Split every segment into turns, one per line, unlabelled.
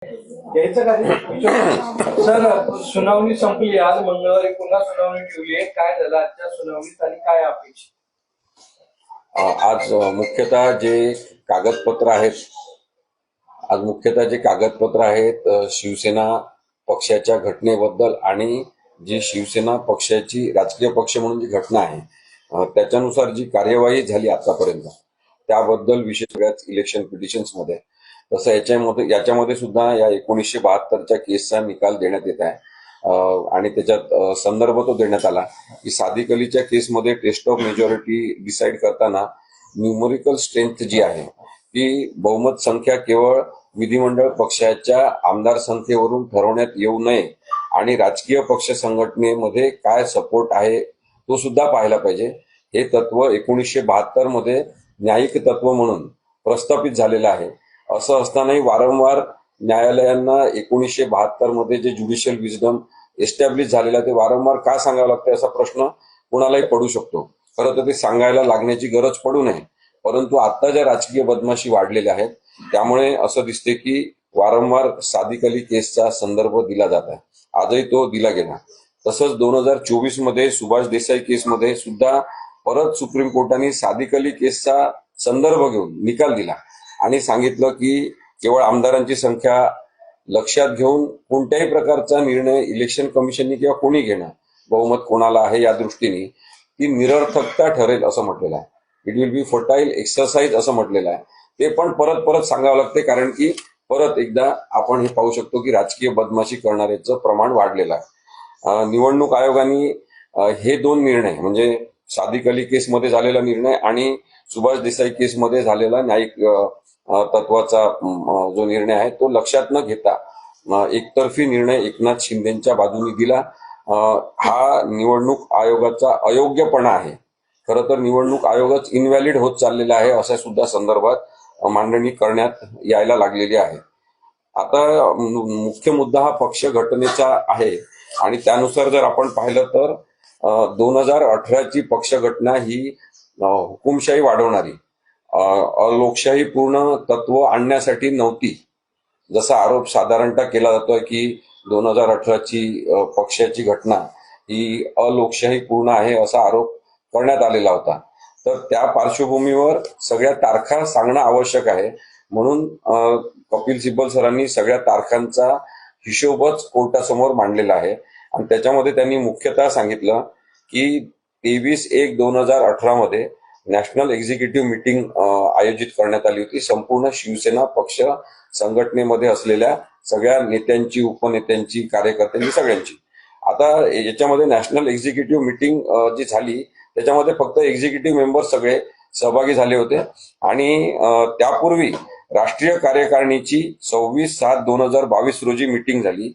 यायचं का ते? सर, सुनावणी संपली, आज मंगळवारी पुन्हा सुनावणी ठेवली आहे. काय झालं आजच्या सुनावणीत आणि काय अपेक्षा?
आज मुख्यतः जे कागदपत्र आहेत शिवसेना पक्षाच्या घटनेबद्दल आणि जी शिवसेना पक्षाची राजकीय पक्ष म्हणून जी घटना आहे त्याच्यानुसार जी कार्यवाही झाली आतापर्यंत त्याबद्दल विशेष सगळ्याच इलेक्शन पिटिशन्स मध्ये तसं याच्यामध्ये सुद्धा या 1972च्या केसचा निकाल देण्यात येत आहे आणि त्याच्यात संदर्भ तो देण्यात आला की सादिक अलीच्या केसमध्ये टेस्ट ऑफ मेजॉरिटी डिसाईड करताना न्यूमरिकल स्ट्रेंथ जी आहे ती बहुमत संख्या केवळ विधिमंडळ पक्षाच्या आमदार संख्येवरून ठरवण्यात येऊ नये आणि राजकीय पक्ष संघटनेमध्ये काय सपोर्ट आहे तो सुद्धा पाहायला पाहिजे. हे तत्व 1972 मध्ये न्यायिक तत्व म्हणून प्रस्थापित झालेलं आहे. असं असतानाही वारंवार न्यायालयांना 1972 मध्ये जे ज्युडिशियल विजडम एस्टॅब्लिश झालेला ते वारंवार का सांगावं लागतं असा प्रश्न कुणालाही पडू शकतो. खरं तर ते सांगायला लागण्याची गरज पडू नये, परंतु आता ज्या राजकीय बदमाशी वाढलेल्या आहेत त्यामुळे असं दिसते की वारंवार सादिक अली केसचा संदर्भ दिला जात आहे. आजही तो दिला गेला. तसंच 2024 मध्ये सुभाष देसाई केसमध्ये सुद्धा परत सुप्रीम कोर्टाने सादिक अली केसचा संदर्भ घेऊन निकाल दिला आणि सांगितलं की केवळ आमदारांची संख्या लक्षात घेऊन कोणत्याही प्रकारचा निर्णय इलेक्शन कमिशननी किंवा कोणी घेणं बहुमत कोणाला आहे या दृष्टीने ती निरर्थकता ठरेल असं म्हटलेलं आहे. It will be fertile exercise असं म्हटलेलं आहे. ते पण परत परत सांगावं लागते कारण की परत एकदा आपण हे पाहू शकतो की राजकीय बदमाशी करणाऱ्याचं प्रमाण वाढलेलं आहे. निवडणूक आयोगाने हे दोन निर्णय म्हणजे सादिक अली केसमध्ये झालेला निर्णय आणि सुभाष देसाई केसमध्ये झालेला न्यायिक तत्वाचा जो निर्णय आहे तो लक्षात न घेता एकतर्फी निर्णय एकनाथ शिंदेच्या बाजूने दिला. हा निवडणूक आयोगाचा अयोग्यपणा आहे. खरं तर निवडणूक आयोगच इनव्हॅलिड होत चाललेला आहे अशा सुद्धा संदर्भात मांडणी करण्यात यायला लागलेली आहे. आता मुख्य मुद्दा हा पक्ष घटनेचा आहे आणि त्यानुसार जर आपण पाहिलं तर 2018ची पक्ष घटना ही हुकुमशाही वाढवणारी लोकशाही पूर्ण तत्व आणण्यासाठी नव्हती. जसा आरोप साधारणतः केला जातोय की 2018ची पक्षाची घटना ही अलोकशाही पूर्ण आहे असा आरोप करण्यात आलेला होता. तर त्या पार्श्वभूमीवर सगळ्या तारखा सांगणं आवश्यक आहे. म्हणून कपिल सिब्बल सरांनी सगळ्या तारखांचा हिशोबच कोर्टासमोर मांडलेला आहे आणि त्याच्यामध्ये त्यांनी मुख्यतः सांगितलं की 23/1/2018 मध्ये नॅशनल एक्झिक्युटिव्ह मीटिंग आयोजित करण्यात आली होती संपूर्ण शिवसेना पक्ष संघटनेमध्ये असलेल्या सगळ्या नेत्यांची, उपनेत्यांची, कार्यकर्त्यांची, सगळ्यांची. आता याच्यामध्ये नॅशनल एक्झिक्युटिव्ह मीटिंग जी झाली त्याच्यामध्ये फक्त एक्झिक्युटिव्ह मेंबर सगळे सहभागी झाले होते आणि त्यापूर्वी राष्ट्रीय कार्यकारिणीची 26/7/2022 रोजी मीटिंग झाली.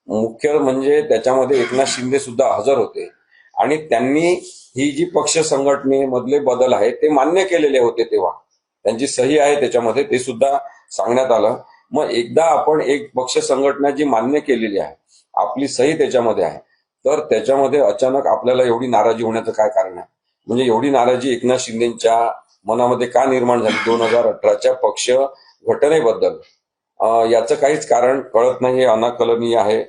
मुख्य म्हणजे त्याच्यामध्ये एकनाथ शिंदे सुद्धा हजर होते आणि त्यांनी ही जी पक्ष संघटनेमधले बदल आहेत ते मान्य केलेले होते. तेव्हा त्यांची सही आहे त्याच्यामध्ये, ते सुद्धा सांगण्यात आलं. मग एकदा आपण एक पक्ष संघटना जी मान्य केलेली आहे आपली सही त्याच्यामध्ये आहे तर त्याच्यामध्ये अचानक आपल्याला एवढी नाराजी होण्याचं काय कारण आहे? म्हणजे एवढी नाराजी एकनाथ शिंदेच्या मनामध्ये का निर्माण झाली 2018च्या पक्ष घटनेबद्दल? याचं काहीच कारण कळत नाही, हे अनाकलनीय आहे.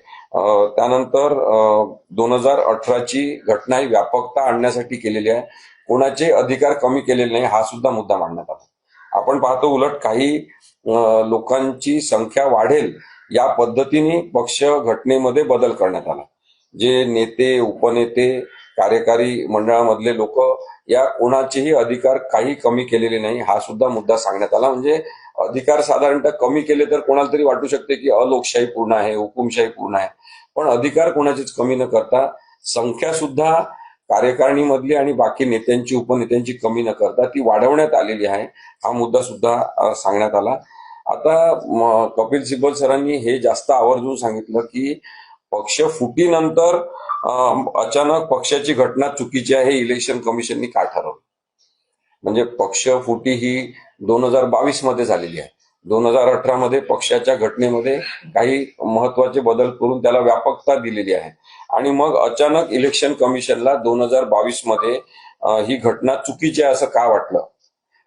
त्यानंतर 2018ची घटना ही व्यापकता आणण्यासाठी केलेली आहे, कोणाचे अधिकार कमी केलेले नाही हा सुद्धा मुद्दा मांडण्यात आला. आपण पाहतो उलट काही लोकांची संख्या वाढेल या पद्धतीने पक्ष घटनेमध्ये बदल करण्यात आला. जे नेते, उपनेते, कार्यकारी मंडळामधले लोक या कोणाचेही अधिकार काही कमी केलेले नाही हा सुद्धा मुद्दा सांगण्यात आला. म्हणजे अधिकार साधारणतः कमी केले तर कोणाला तरी वाटू शकते की अलोकशाही पूर्ण आहे, हुकुमशाही पूर्ण आहे, पण अधिकार कोणाचेच कमी न करता संख्या सुद्धा कार्यकारिणीमधली आणि बाकी नेत्यांची, उपनेत्यांची कमी न करता ती वाढवण्यात आलेली आहे हा मुद्दा सुद्धा सांगण्यात आला. आता कपिल सिब्बल सरांनी हे जास्त आवर्जून सांगितलं की पक्ष फुटीनंतर अचानक पक्षाची घटना चुकीची आहे हे इलेक्शन कमिशननी का ठरवलं? म्हणजे पक्ष फुटी ही 2022 मध्ये झालेली आहे. 2018 मध्ये पक्षाच्या घटनेमध्ये काही महत्वाचे बदल करून त्याला व्यापकता दिलेली आहे आणि मग अचानक इलेक्शन कमिशनला 2022 मध्ये ही घटना चुकीची आहे असं का वाटलं?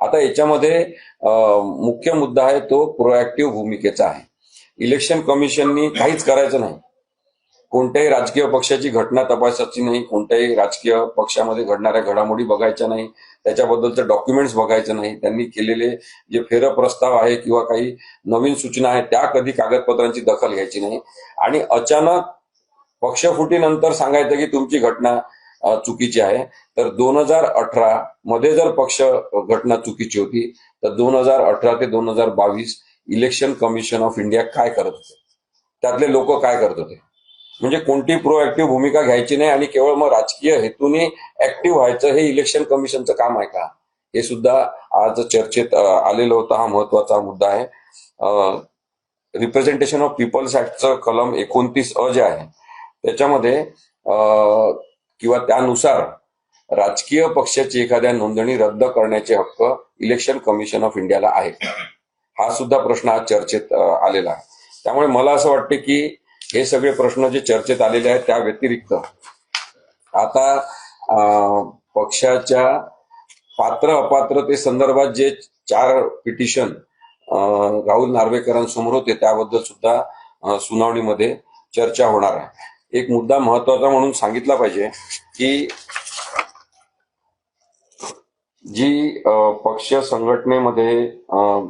आता याच्यामध्ये मुख्य मुद्दा आहे तो प्रोएक्टिव्ह भूमिकेचा आहे. इलेक्शन कमिशननी काहीच करायचं नाही. कोणत्याही राजकीय पक्षाची घटना तपासायची नाही, कोणत्याही राजकीय पक्षामध्ये घडणाऱ्या घडामोडी बघायच्या नाही, त्याच्याबद्दलचे डॉक्युमेंट्स बघायचं नाही. त्यांनी केलेले जे फेरप्रस्ताव आहे किंवा काही नवीन सूचना आहेत त्या कधी कागदपत्रांची दखल घ्यायची नाही. आणि अचानक पक्षफुटीनंतर सांगायचं की तुमची घटना चुकीची आहे. तर 2018 मध्ये जर पक्ष घटना चुकीची होती तर 2018 ते 2022 इलेक्शन कमिशन ऑफ इंडिया काय करत होते, त्यातले लोक काय करत होते? म्हणजे कोणती प्रोएक्टिव्ह भूमिका घ्यायची नाही आणि केवळ मग राजकीय हेतूने ऍक्टिव्ह व्हायचं, हे इलेक्शन कमिशनचं काम आहे का? हे सुद्धा आज चर्चेत आलेलं होतं. हा महत्वाचा मुद्दा आहे. रिप्रेझेंटेशन ऑफ पीपल्स ऍक्टचं कलम 29 जे आहे त्याच्यामध्ये किंवा त्यानुसार राजकीय पक्षाची एखाद्या नोंदणी रद्द करण्याचे हक्क इलेक्शन कमिशन ऑफ इंडियाला आहे. हा सुद्धा प्रश्न आज चर्चेत आलेला आहे. त्यामुळे मला असं वाटते की हे सगळे प्रश्न जे चर्चेत आलेले आहेत त्या व्यतिरिक्त आता पक्षाच्या पात्र अपात्रते संदर्भात जे 4 पिटिशन राहुल नार्वेकरांसमोर होते त्याबद्दल सुद्धा सुनावणीमध्ये चर्चा होणार आहे. एक मुद्दा महत्वाचा म्हणून सांगितला पाहिजे की जी पक्ष संघटनेमध्ये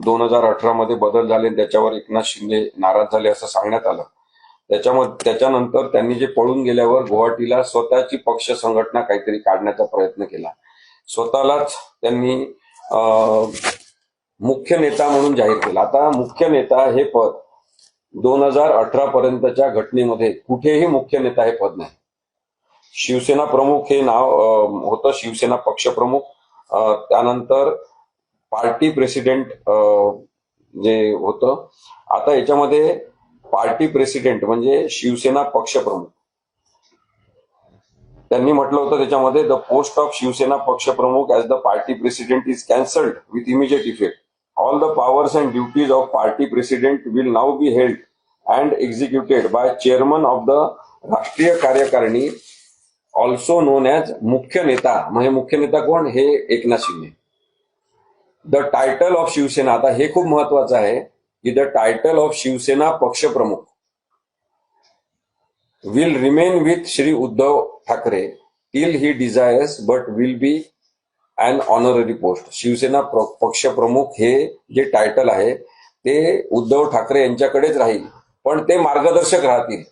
2018 मध्ये बदल झाले त्याच्यावर एकनाथ शिंदे नाराज झाले असं सांगण्यात आलं. त्याच्यानंतर त्यांनी जे पळून गेल्यावर गुवाहाटीला स्वतःची पक्ष संघटना काहीतरी काढण्याचा प्रयत्न केला. स्वतःलाच त्यांनी मुख्य नेता म्हणून जाहीर केला. आता मुख्य नेता हे पद 2018 पर्यंतच्या घटनेमध्ये कुठेही मुख्य नेता हे पद नाही. शिवसेना प्रमुख हे नाव होतं, शिवसेना पक्ष प्रमुख. त्यानंतर पार्टी प्रेसिडेंट जे होतं. आता याच्यामध्ये पार्टी प्रेसिडेंट म्हणजे शिवसेना पक्ष प्रमुख. त्यांनी म्हटलं होतं त्याच्यामध्ये द पोस्ट ऑफ शिवसेना पक्ष प्रमुख as the party president is cancelled with immediate effect. All the powers and duties of party president will now be held and executed by chairman of the राष्ट्रीय कार्यकारिणी ऑल्सो नोन ॲज मुख्य नेता. म्हणजे मुख्य नेता कोण? हे Eknath Shinde. The title of Shivsena, आता हे खूप महत्वाचं आहे की द टायटल ऑफ शिवसेना पक्ष प्रमुख will remain with Shri Uddhav Thackeray till he desires but will be an honorary post. Shivsena पक्ष प्रमुख हे जे टायटल आहे ते उद्धव ठाकरे यांच्याकडेच राहील, पण ते मार्गदर्शक राहतील.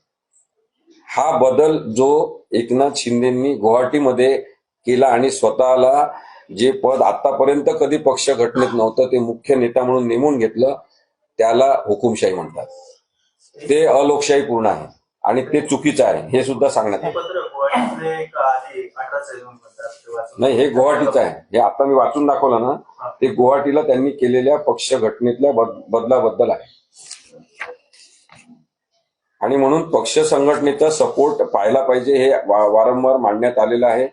हा बदल जो एकनाथ शिंदेंनी गुवाहाटीमध्ये केला आणि स्वतःला जे पद आतापर्यंत कधी पक्ष घटनेत नव्हतं ते मुख्य नेता म्हणून नेमून घेतलं, त्याला हुकुमशाही म्हणतात. ते अलोकशाहीपूर्ण आहे आणि ते चुकीचं आहे हे सुद्धा सांगण्यात आलं. नाही, हे गुवाहाटीचं आहे. हे आता मी वाचून दाखवलं ना, ते गुवाहाटीला त्यांनी केलेल्या पक्ष घटनेतल्या बदलाबद्दल आहे. आणि म्हणून पक्ष संघटनेचा सपोर्ट पाहायला पाहिजे. हे वारंवार मांडण्यात आलेलं आहे.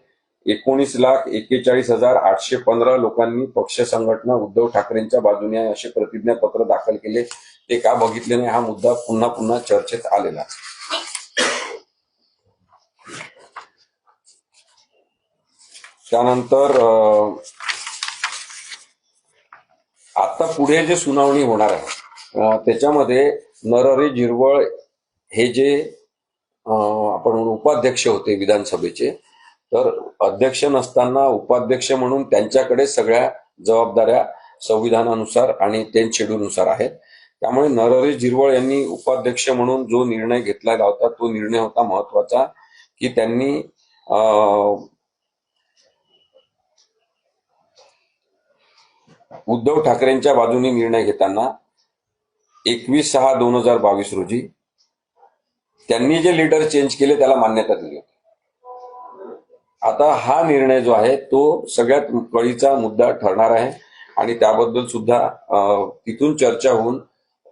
19,41,815 लोकांनी पक्ष संघटना उद्धव ठाकरेंच्या बाजूने आहे असे प्रतिज्ञापत्र दाखल केले. ते का बघितले नाही हा मुद्दा पुन्हा पुन्हा चर्चेत आलेला. त्यानंतर आता पुढे जे सुनावणी होणार आहे त्याच्यामध्ये नरहरी झिरवळ हे जे आपण उपाध्यक्ष होते विधानसभेचे, तर अध्यक्ष नसताना उपाध्यक्ष म्हणून त्यांच्याकडे सगळ्या जबाबदाऱ्या संविधानानुसार आणि 10th शेड्यूलनुसार आहेत. त्यामुळे नरहरी झिरवळ यांनी उपाध्यक्ष म्हणून जो निर्णय घेतलेला होता तो निर्णय होता महत्वाचा की त्यांनी उद्धव ठाकरेंच्या बाजूने निर्णय घेताना 21/6/2022 रोजी त्यांनी जे लीडर चेंज केले त्याला मान्यता दिली होती. आता हा निर्णय जो आहे तो सगळ्यात कळीचा मुद्दा ठरणार आहे आणि त्याबद्दल सुद्धा तिथून चर्चा होऊन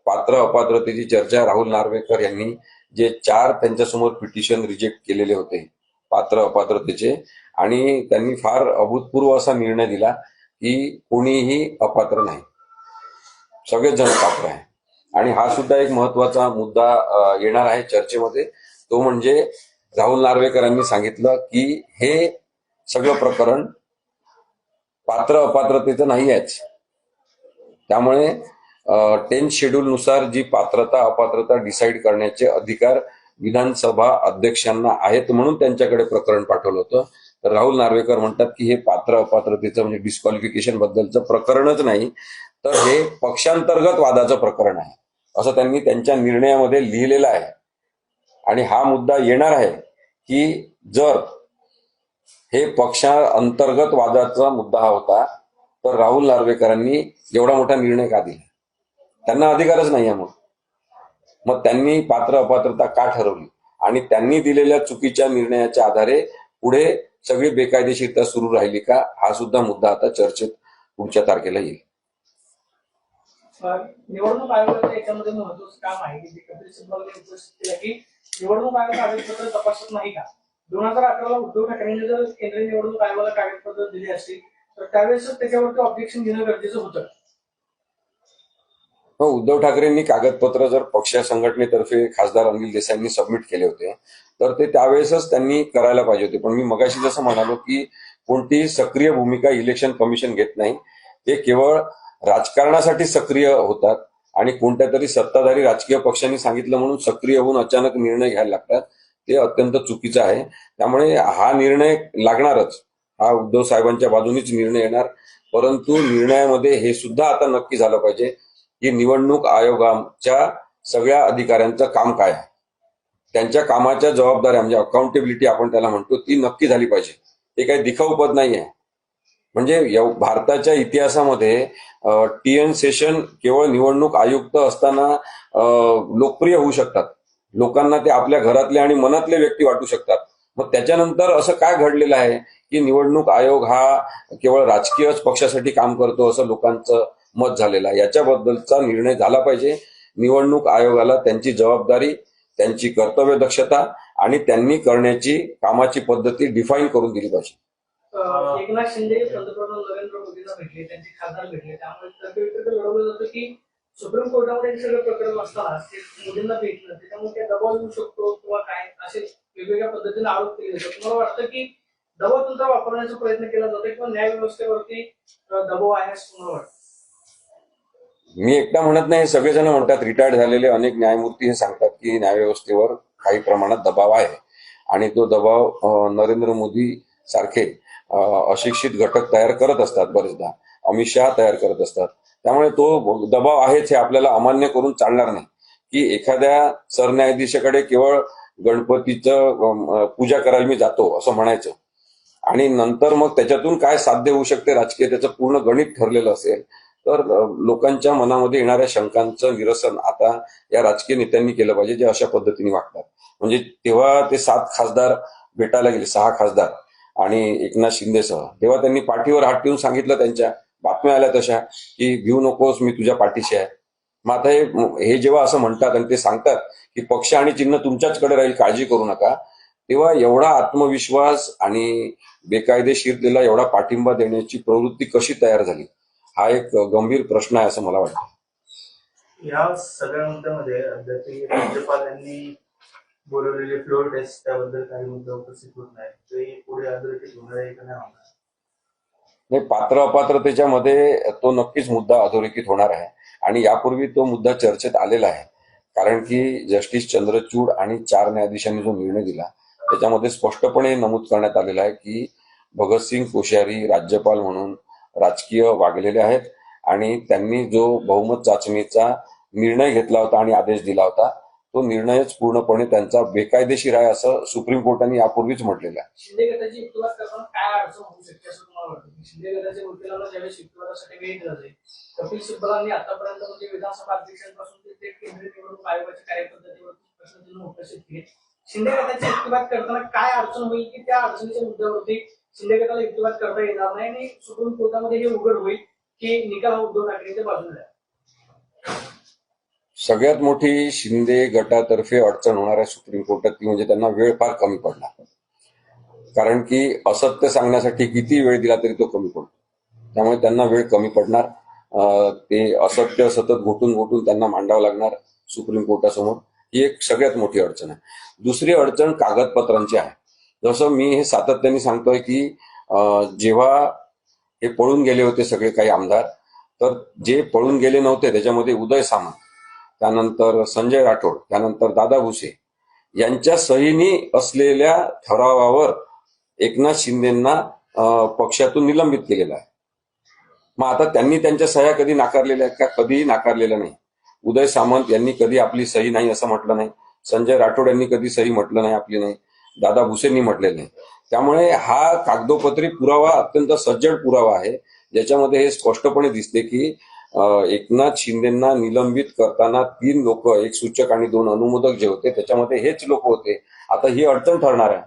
पात्र अपात्रतेची चर्चा. राहुल नार्वेकर यांनी जे 4 त्यांच्यासमोर पिटिशन रिजेक्ट केलेले होते पात्र अपात्रतेचे, आणि त्यांनी फार अभूतपूर्व असा निर्णय दिला की कोणीही अपात्र नाही, सगळेच जण पात्र आहे. आणि हा सुद्धा एक महत्वाचा मुद्दा येणार आहे चर्चेमध्ये. तो म्हणजे राहुल नार्वेकरांनी सांगितलं की हे सगळं प्रकरण पात्र अपात्रतेचं नाही आहेच. त्यामुळे 10th शेड्यूल नुसार जी पात्रता अपात्रता डिसाईड करण्याचे अधिकार विधानसभा अध्यक्षांना आहेत म्हणून त्यांच्याकडे प्रकरण पाठवलं होतं. तर राहुल नार्वेकर म्हणतात की हे पात्र अपात्रतेचं म्हणजे डिस्क्वालिफिकेशन बद्दलचं प्रकरणच नाही, तर हे पक्षांतर्गत वादाचं प्रकरण आहे असं त्यांनी त्यांच्या निर्णयामध्ये लिहिलेलं आहे. आणि हा मुद्दा येणार आहे की जर हे पक्षांतर्गत वादाचा मुद्दा हा होता तर राहुल नार्वेकरांनी एवढा मोठा निर्णय का दिला? त्यांना अधिकारच नाही आहे मग त्यांनी पात्र अपात्रता का ठरवली आणि त्यांनी दिलेल्या चुकीच्या निर्णयाच्या आधारे पुढे सगळी बेकायदेशीरता सुरू राहिली का, हा सुद्धा मुद्दा आता चर्चेत पुढच्या तारखेला येईल.
निवडणूक आयोगाचं याच्यामध्ये महत्वाचं काम आहे की कपिल सिब्बल यांनी उपस्थित केलं की निवडणूक आयोग कागदपत्र तपासत नाही का. 2018 उद्धव ठाकरेंनी जर केंद्रीय निवडणूक आयोगाला कागदपत्र दिली असतील तर त्यावेळेस त्याच्यावरती ऑब्जेक्शन घेणं गरजेचं होतं.
उद्धव ठाकरेंनी कागदपत्र जर पक्ष संघटनेतर्फे खासदार अनिल देसाईंनी सबमिट केले होते तर ते त्यावेळेसच त्यांनी करायला पाहिजे होते. पण मी मगाशी जसं म्हणालो की कोणतीही सक्रिय भूमिका इलेक्शन कमिशन घेत नाही, ते केवळ राजकारणासाठी सक्रिय होतात आणि कोणत्या तरी सत्ताधारी राजकीय पक्षांनी सांगितलं म्हणून सक्रिय होऊन अचानक निर्णय घ्यायला लागतात. ते अत्यंत चुकीचं आहे. त्यामुळे हा निर्णय लागणारच, हा उद्धव साहेबांच्या बाजूनीच निर्णय येणार. परंतु निर्णयामध्ये हे सुद्धा आता नक्की झालं पाहिजे की निवडणूक आयोगाच्या सगळ्या अधिकाऱ्यांचं काम काय आहे, त्यांच्या कामाच्या जबाबदाऱ्या म्हणजे अकाउंटेबिलिटी आपण त्याला म्हणतो ती नक्की झाली पाहिजे. हे काही दिखाऊ पद नाही आहे. म्हणजे भारताच्या इतिहासामध्ये TN सेशन केवळ निवडणूक आयुक्त असताना लोकप्रिय होऊ शकतात. लोकांना ते आपल्या घरातले आणि मनातले व्यक्ती वाटू शकतात. मग त्याच्यानंतर असं काय घडलेलं आहे की निवडणूक आयोग हा केवळ राजकीयच पक्षासाठी काम करतो असं लोकांचं मत झालेलं आहे. याच्याबद्दलचा निर्णय झाला पाहिजे. निवडणूक आयोगाला त्यांची जबाबदारी, त्यांची कर्तव्य दक्षता आणि त्यांनी करण्याची कामाची पद्धती डिफाईन करून दिली पाहिजे.
एकनाथ शिंदे पंतप्रधान नरेंद्र मोदींना भेटले, त्यांचे खासदार भेटले, त्यामुळे तर्कवितर्क लढवलं जातं की सुप्रीम कोर्टामध्ये हे सगळं प्रकरण असताना ते मोदींना भेटलं त्याच्यामुळे ते दबाव येऊ शकतो किंवा काय असे वेगवेगळ्या पद्धतीने आरोप केले जातात. तुम्हाला वाटतं की दबाव तंत्र वापरण्याचा प्रयत्न केला जातो किंवा न्याय व्यवस्थेवरती दबाव आहे असं तुम्हाला वाटतं?
मी एकटा म्हणत नाही, सगळेजण म्हणतात. रिटायर्ड झालेले अनेक न्यायमूर्ती हे सांगतात की न्यायव्यवस्थेवर काही प्रमाणात दबाव आहे आणि तो दबाव नरेंद्र मोदी सारखे अशिक्षित घटक तयार करत असतात, बरेचदा अमित शहा तयार करत असतात. त्यामुळे तो दबाव आहेच, हे आपल्याला अमान्य करून चालणार नाही की एखाद्या सरन्यायाधीशाकडे केवळ गणपतीचं पूजा करायला मी जातो असं म्हणायचं आणि नंतर मग त्याच्यातून काय साध्य होऊ शकते राजकीय त्याचं पूर्ण गणित ठरलेलं असेल तर लोकांच्या मनामध्ये येणाऱ्या शंकांचं निरसन आता या राजकीय नेत्यांनी केलं पाहिजे जे अशा पद्धतीने वागतात. म्हणजे तेव्हा ते 7 खासदार भेटायला गेले, 6 खासदार आणि एकनाथ शिंदेसह, तेव्हा त्यांनी पाठीवर हात ठेवून सांगितलं, त्यांच्या बातम्या आल्या तशा की भिऊ नकोस, मी तुझ्या पाठीशी आहे. मग आता हे जेव्हा असं म्हणतात आणि ते सांगतात की पक्ष आणि चिन्ह तुमच्याचकडे राहील, काळजी करू नका, तेव्हा एवढा आत्मविश्वास आणि बेकायदेशीरतेला एवढा पाठिंबा देण्याची प्रवृत्ती कशी तयार झाली, हा एक गंभीर प्रश्न आहे असं मला वाटतं.
या सगळ्या मुद्द्यामध्ये अद्याप राज्यपाल यांनी बोलवलेले फ्लोर टेस्ट त्याबद्दल काही मुद्दे उपस्थित होत नाहीत, ते पुढे अधोरेखित होणार आहे का नाही होणार?
नाही, पात्र अपात्रतेच्या मध्ये तो नक्कीच मुद्दा अधोरेखित होणार आहे आणि यापूर्वी तो मुद्दा चर्चेत आलेला आहे. कारण की जस्टिस चंद्रचूड आणि 4 न्यायाधीशांनी जो निर्णय दिला त्याच्यामध्ये स्पष्टपणे नमूद करण्यात आलेलं आहे की भगतसिंग कोश्यारी राज्यपाल म्हणून राजकीय वागलेले आहेत आणि त्यांनी जो बहुमत चाचणीचा निर्णय घेतला होता आणि आदेश दिला होता तो निर्णयच पूर्णपणे त्यांचा बेकायदेशीर आहे असं सुप्रीम कोर्टाने यापूर्वीच म्हटलेलं आहे.
शिंदे गटाची युक्तिवाद करताना काय अडचण होऊ शकते असं तुम्हाला वाटतं? शिंदे गटाच्या वकिलांना ज्यावेळेस युक्तिवादासाठी वेळ दिला जाईल, कपिल सिब्बलांनी आतापर्यंत म्हणजे विधानसभा अध्यक्षांपासून ते केंद्रीय निवडणूक आयोगाच्या कार्यपद्धतीवर प्रश्न उपस्थित केले. शिंदे गटाचे युक्तिवाद करताना काय अडचण होईल की त्या अडचणीच्या मुद्द्यावरती शिंदे गटाला युक्तिवाद करता येणार नाही आणि सुप्रीम कोर्टामध्ये हे उघड होईल की निकाल उद्धव ठाकरेंच्या बाजूला आहे?
सगळ्यात मोठी शिंदे गटातर्फे अडचण होणार आहे सुप्रीम कोर्टात ती म्हणजे त्यांना वेळ फार कमी पडणार. कारण की असत्य सांगण्यासाठी किती वेळ दिला तरी तो कमी पडतो, त्यामुळे त्यांना वेळ कमी पडणार. ते असत्य सतत घोटून घोटून त्यांना मांडावं लागणार सुप्रीम कोर्टासमोर. ही एक सगळ्यात मोठी अडचण आहे. दुसरी अडचण कागदपत्रांची आहे. जसं मी हे सातत्याने सांगतोय की जेव्हा हे पळून गेले होते सगळे काही आमदार, तर जे पळून गेले नव्हते त्याच्यामध्ये उदय सामंत, त्यानंतर संजय राठोड, त्यानंतर दादा भुसे यांच्या सहीनी असलेल्या ठरावावर एकनाथ शिंदेंना पक्षातून निलंबित केलेलं आहे. मग आता त्यांनी त्यांच्या सह्या कधी नाकारलेल्या आहेत का? कधीही नाकारलेल्या नाही. उदय सामंत यांनी कधी आपली सही नाही असं म्हटलं नाही. संजय राठोड यांनी कधी सही म्हटलं नाही आपली नाही. दादा भुसेंनी म्हटलेलं नाही. त्यामुळे हा कागदोपत्री पुरावा अत्यंत सज्जड पुरावा आहे, ज्याच्यामध्ये हे स्पष्टपणे दिसते की एकनाथ शिंदेंना निलंबित करताना 3 लोक, एक सूचक आणि 2 अनुमोदक जे होते त्याच्यामध्ये हेच लोक होते. आता ही अडचण ठरणार आहे.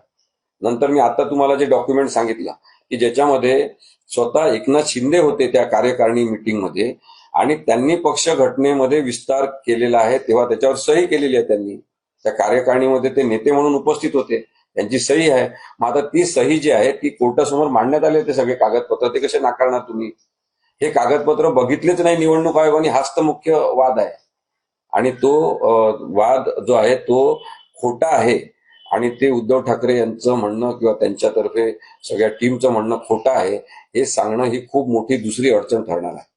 नंतर मी आता तुम्हाला जे डॉक्युमेंट सांगितलं की ज्याच्यामध्ये स्वतः एकनाथ शिंदे होते त्या कार्यकारिणी मीटिंगमध्ये आणि त्यांनी पक्ष घटनेमध्ये विस्तार केलेला आहे, तेव्हा त्याच्यावर सही केलेली आहे. त्यांनी त्या कार्यकारिणीमध्ये ते नेते म्हणून उपस्थित होते, त्यांची सही आहे. मग आता ती सही जी आहे ती कोर्टासमोर मांडण्यात आले होते सगळे कागदपत्र, ते कसे नाकारणार तुम्ही? हे कागदपत्र बघितलेच नाही निवडणूक आयोगाने, हाच तर मुख्य वाद आहे. आणि तो वाद जो आहे तो खोटा आहे आणि ते उद्धव ठाकरे यांचं म्हणणं किंवा त्यांच्यातर्फे सगळ्या टीमचं म्हणणं खोटं आहे हे सांगणं ही खूप मोठी दुसरी अडचण ठरणार आहे.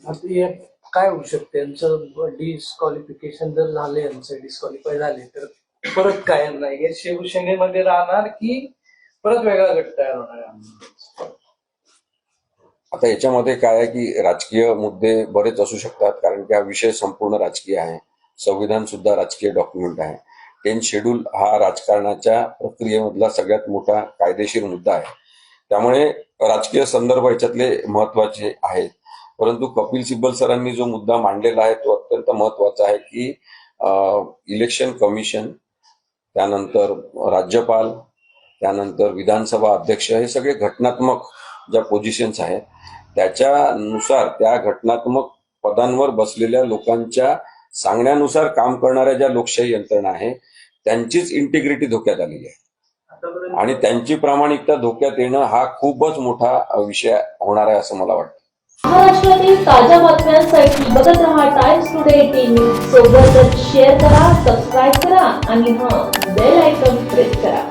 आता हे काय होऊ शकते यांचं डिस्क्वालिफिकेशन जर झाले, यांचं डिस्क्वालिफाय झाले तर परत काय नाही, हे शिवसेनेमध्ये राहणार की परत वेगळा गट तयार होणार आहे?
आता याच्यामध्ये काय आहे की राजकीय मुद्दे बरेच असू शकतात, कारण की हा विषय संपूर्ण राजकीय आहे. संविधान सुद्धा राजकीय डॉक्युमेंट आहे. 10th शेड्यूल हा राजकारणाच्या प्रक्रियेमधला सगळ्यात मोठा कायदेशीर मुद्दा आहे. त्यामुळे राजकीय संदर्भ याच्यातले महत्वाचे आहेत. परंतु कपिल सिब्बल सरांनी जो मुद्दा मांडलेला आहे तो अत्यंत महत्वाचा आहे की इलेक्शन कमिशन, त्यानंतर राज्यपाल, त्यानंतर विधानसभा अध्यक्ष हे सगळे घटनात्मक ज्या पोझिशन्स आहेत त्याच्यानुसार त्या घटनात्मक पदांवर बसलेल्या लोकांच्या सांगण्यानुसार काम करणाऱ्या ज्या लोकशाही यंत्रणा आहे त्यांचीच इंटिग्रिटी धोक्यात आलेली आहे आणि त्यांची प्रामाणिकता धोक्यात येणं हा खूपच मोठा विषय होणार आहे असं मला वाटतं.
महाराष्ट्रातील ताज्या बातम्यांसाठी बघत रहा टाइम्स टुडे 18 न्यूज. सोबतच शेअर करा, सबस्क्राईब करा आणि बेल आयकॉन प्रेस करा.